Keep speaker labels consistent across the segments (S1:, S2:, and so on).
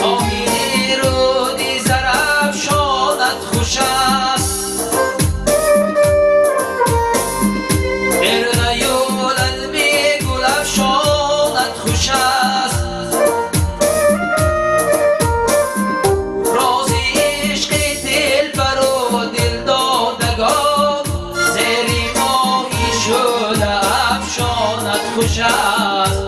S1: ساحل رودی زرافشانت خوش است، ارنیول علمی گل افشانت خوش است. راز عشق دلبر و دل دادگان، زیر ماهی شعله افشانت خوش است.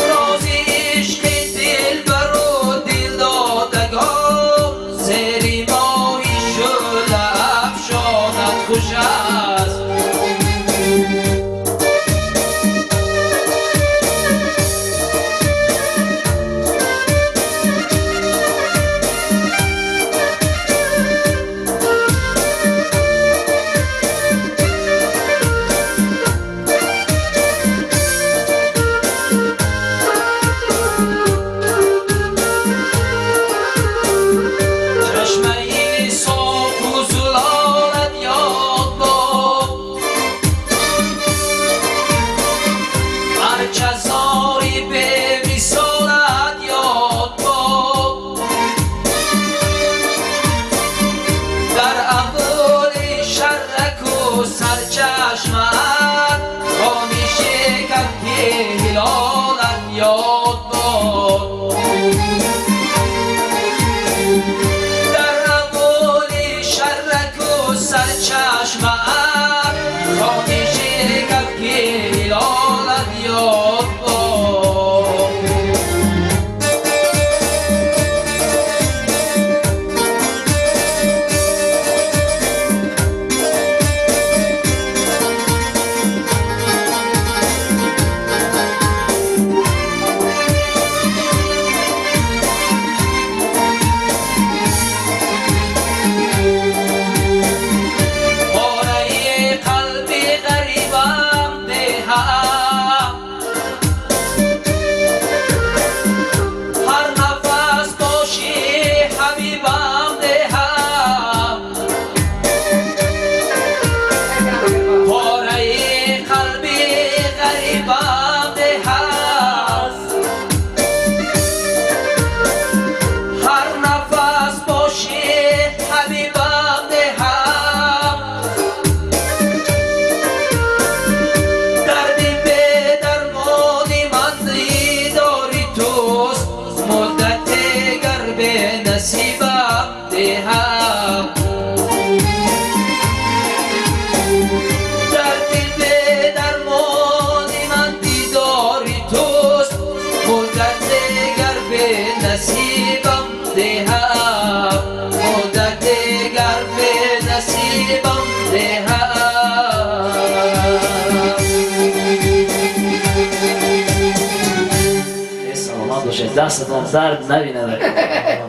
S1: راز عشق دلبر و دل دادگان، زیر ماهی شعله افشانت خوش است. چشمه صاف و زلالت یاد باد، مرکزاری به مثالت یاد باد. در اول شرک و سرچشمت، خانه شکم هلالت یاد باد. سرچشمت، خانه شکم که هلالت یاد باد. نصیبم دهم در دل به درمانی من دیداری توست، مدت دگر به نصیبم دهم، مدت دگر به نصیبم دهم. سلامت باشید، دستتان درد نبینه.